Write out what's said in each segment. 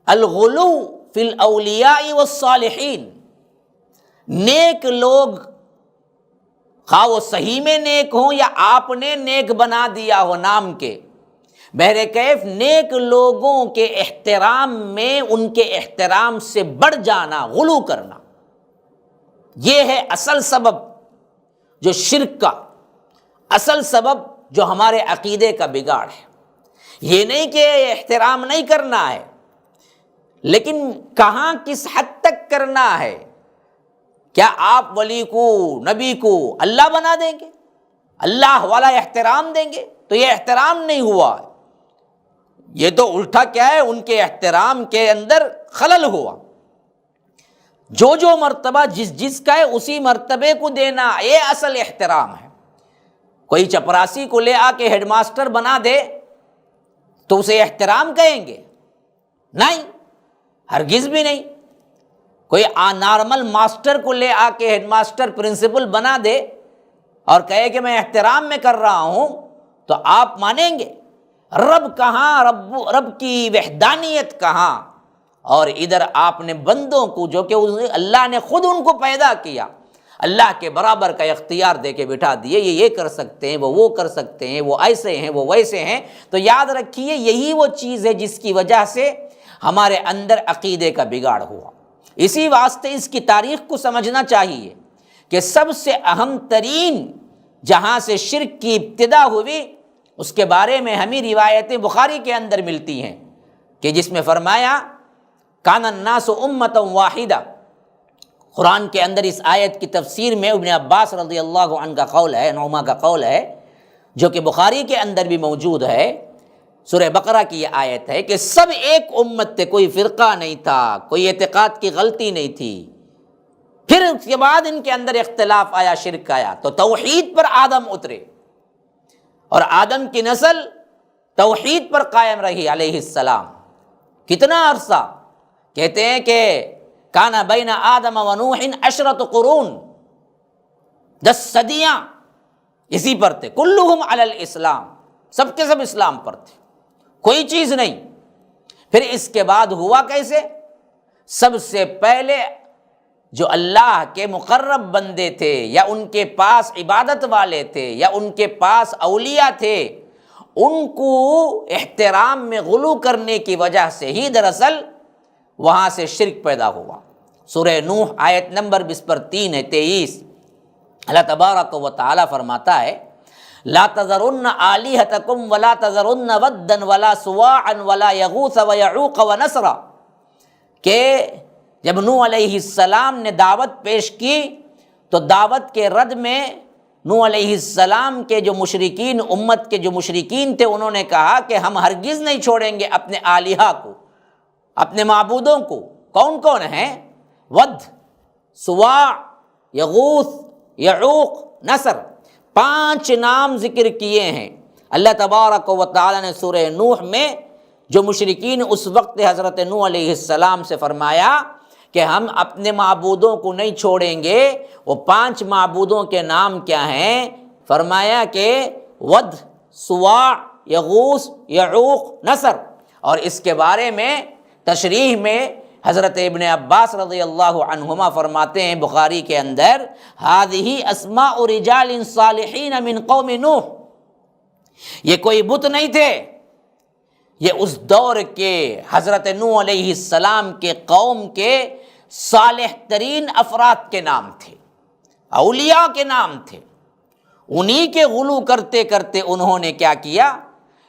الغلو فی الاولیاء والصالحین، نیک لوگ خواہ وہ صحیح میں نیک ہوں یا آپ نے نیک بنا دیا ہو نام کے، بہرکیف نیک لوگوں کے احترام میں ان کے احترام سے بڑھ جانا، غلو کرنا، یہ ہے اصل سبب جو شرک کا، اصل سبب جو ہمارے عقیدے کا بگاڑ ہے۔ یہ نہیں کہ احترام نہیں کرنا ہے، لیکن کہاں کس حد تک کرنا ہے؟ کیا آپ ولی کو، نبی کو اللہ بنا دیں گے، اللہ والا احترام دیں گے؟ تو یہ احترام نہیں ہوا، یہ تو الٹا کیا ہے، ان کے احترام کے اندر خلل ہوا۔ جو مرتبہ جس کا ہے اسی مرتبے کو دینا، یہ اصل احترام ہے۔ کوئی چپراسی کو لے آ کے ہیڈ ماسٹر بنا دے تو اسے احترام کہیں گے؟ نہیں، ہرگز بھی نہیں۔ کوئی نارمل ماسٹر کو لے آ کے ہیڈ ماسٹر پرنسپل بنا دے اور کہے کہ میں احترام میں کر رہا ہوں تو آپ مانیں گے؟ رب کہاں، رب کی وحدانیت کہاں؟ اور ادھر آپ نے بندوں کو، جو کہ اللہ نے خود ان کو پیدا کیا، اللہ کے برابر کا اختیار دے کے بٹھا دیے، یہ کر سکتے ہیں، وہ کر سکتے ہیں، وہ ایسے ہیں، وہ ویسے ہیں۔ تو یاد رکھیے یہی وہ چیز ہے جس کی وجہ سے ہمارے اندر عقیدے کا بگاڑ ہوا۔ اسی واسطے اس کی تاریخ کو سمجھنا چاہیے کہ سب سے اہم ترین جہاں سے شرک کی ابتدا ہوئی، اس کے بارے میں ہمیں روایتیں بخاری کے اندر ملتی ہیں کہ جس میں فرمایا کان الناس امۃ واحدہ۔ قرآن کے اندر اس آیت کی تفسیر میں ابن عباس رضی اللہ عنہ کا قول ہے، نعمہ کا قول ہے، جو کہ بخاری کے اندر بھی موجود ہے۔ سورہ بقرہ کی یہ آیت ہے کہ سب ایک امت تھے، کوئی فرقہ نہیں تھا، کوئی اعتقاد کی غلطی نہیں تھی۔ پھر اس کے بعد ان کے اندر اختلاف آیا، شرک آیا، تو توحید پر آدم اترے اور آدم کی نسل توحید پر قائم رہی علیہ السلام۔ کتنا عرصہ؟ کہتے ہیں کہ کانا بین آدم و نوح 10 قرون، 10 صدیاں اسی پر تھے، کلہم علی الاسلام، سب کے سب اسلام پر تھے، کوئی چیز نہیں۔ پھر اس کے بعد ہوا کیسے؟ سب سے پہلے جو اللہ کے مقرب بندے تھے یا ان کے پاس عبادت والے تھے یا ان کے پاس اولیاء تھے، ان کو احترام میں غلو کرنے کی وجہ سے ہی دراصل وہاں سے شرک پیدا ہوا۔ سورہ نوح آیت نمبر 3 ہے 23، اللہ تبارک و تعالی فرماتا ہے لا تذرن آلہتکم ولا تذرن ودا ولا سواعا ولا یغوث ویعوق ونسرا، کہ جب نوح علیہ السلام نے دعوت پیش کی تو دعوت کے رد میں نوح علیہ السلام کے جو مشرکین، امت کے جو مشرکین تھے، انہوں نے کہا کہ ہم ہرگز نہیں چھوڑیں گے اپنے آلہہ کو، اپنے معبودوں کو۔ کون کون ہیں؟ ود، سواع، یغوث، یعوق، نصر، 5 نام ذکر کیے ہیں اللہ تبارک و تعالی نے سورہ نوح میں۔ جو مشرکین اس وقت حضرت نوح علیہ السلام سے فرمایا کہ ہم اپنے معبودوں کو نہیں چھوڑیں گے، وہ 5 معبودوں کے نام کیا ہیں؟ فرمایا کہ ود، سواع، یغوث، یعوق، نصر۔ اور اس کے بارے میں تشریح میں حضرت ابن عباس رضی اللہ عنہما فرماتے ہیں بخاری کے اندر ہذہ اسماء رجال صالحین من قوم نوح، یہ کوئی بت نہیں تھے، یہ اس دور کے حضرت نوح علیہ السلام کے قوم کے صالح ترین افراد کے نام تھے، اولیاء کے نام تھے۔ انہی کے غلو کرتے کرتے انہوں نے کیا کیا؟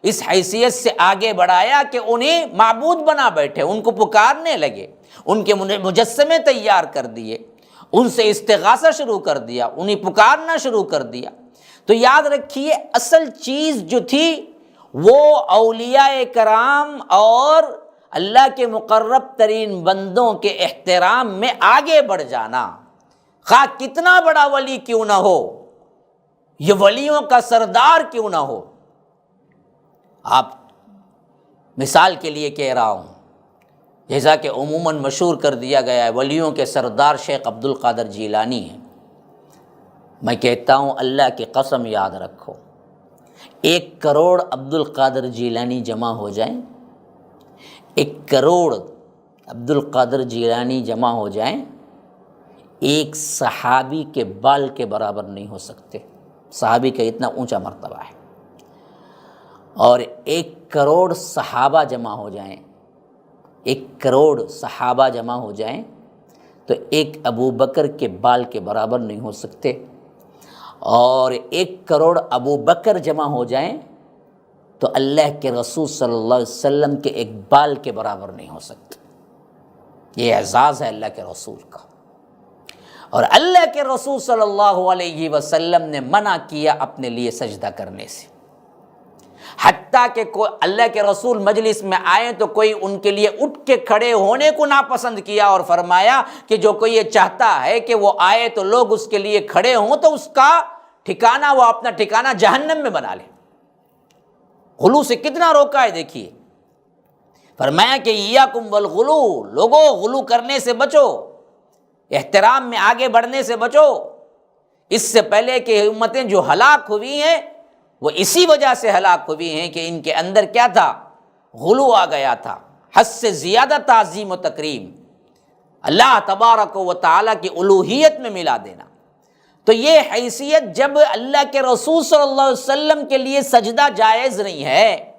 اس حیثیت سے آگے بڑھایا کہ انہیں معبود بنا بیٹھے، ان کو پکارنے لگے، ان کے مجسمے تیار کر دیے، ان سے استغاثہ شروع کر دیا، انہیں پکارنا شروع کر دیا۔ تو یاد رکھیے اصل چیز جو تھی وہ اولیاء کرام اور اللہ کے مقرب ترین بندوں کے احترام میں آگے بڑھ جانا، خواہ کتنا بڑا ولی کیوں نہ ہو، یہ ولیوں کا سردار کیوں نہ ہو۔ آپ مثال کے لیے کہہ رہا ہوں، جیسا کہ عموماً مشہور کر دیا گیا ہے ولیوں کے سردار شیخ عبد القادر جیلانی ہیں، میں کہتا ہوں اللہ کی قسم یاد رکھو، 1 کروڑ عبد القادر جیلانی جمع ہو جائیں، 1 کروڑ عبد القادر جیلانی جمع ہو جائیں ایک صحابی کے بال کے برابر نہیں ہو سکتے. صحابی کا اتنا اونچا مرتبہ ہے. اور 1 کروڑ صحابہ جمع ہو جائیں، 1 کروڑ صحابہ جمع ہو جائیں تو ایک ابو بکر کے بال کے برابر نہیں ہو سکتے. اور 1 کروڑ ابو بکر جمع ہو جائیں تو اللہ کے رسول صلی اللہ علیہ وسلم کے ایک بال کے برابر نہیں ہو سکتے. یہ اعزاز ہے اللہ کے رسول کا. اور اللہ کے رسول صلی اللہ علیہ وسلم نے منع کیا اپنے لیے سجدہ کرنے سے. حتیٰ کہ کوئی اللہ کے رسول مجلس میں آئے تو کوئی ان کے لیے اٹھ کے کھڑے ہونے کو ناپسند کیا اور فرمایا کہ جو کوئی یہ چاہتا ہے کہ وہ آئے تو لوگ اس کے لیے کھڑے ہوں تو اس کا ٹھکانہ، وہ اپنا ٹھکانہ جہنم میں بنا لے. غلو سے کتنا روکا ہے دیکھیے. فرمایا کہ ایاکم والغلو، لوگوں غلو کرنے سے بچو، احترام میں آگے بڑھنے سے بچو. اس سے پہلے کہ امتیں جو ہلاک ہوئی ہیں وہ اسی وجہ سے ہلاک ہوئی ہیں کہ ان کے اندر کیا تھا؟ غلو آ گیا تھا، حد سے زیادہ تعظیم و تکریم، اللہ تبارک و تعالیٰ کی الوہیت میں ملا دینا. تو یہ حیثیت جب اللہ کے رسول صلی اللہ علیہ وسلم کے لیے سجدہ جائز نہیں ہے،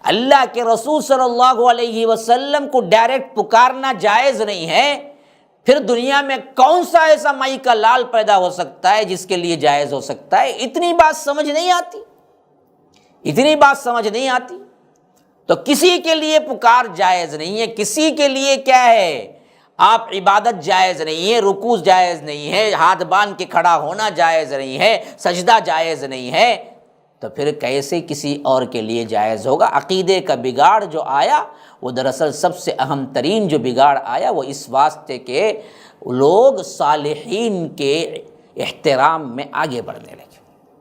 اللہ کے رسول صلی اللہ علیہ وسلم کو ڈائریکٹ پکارنا جائز نہیں ہے، پھر دنیا میں کون سا ایسا مائی کا لال پیدا ہو سکتا ہے جس کے لیے جائز ہو سکتا ہے؟ اتنی بات سمجھ نہیں آتی، اتنی بات سمجھ نہیں آتی. تو کسی کے لیے پکار جائز نہیں ہے، کسی کے لیے کیا ہے، آپ عبادت جائز نہیں ہے، رکوع جائز نہیں ہے، ہاتھ باندھ کے کھڑا ہونا جائز نہیں ہے، سجدہ جائز نہیں ہے، تو پھر کیسے کسی اور کے لیے جائز ہوگا؟ عقیدے کا بگاڑ جو آیا وہ دراصل سب سے اہم ترین جو بگاڑ آیا وہ اس واسطے کہ لوگ صالحین کے احترام میں آگے بڑھنے لگے.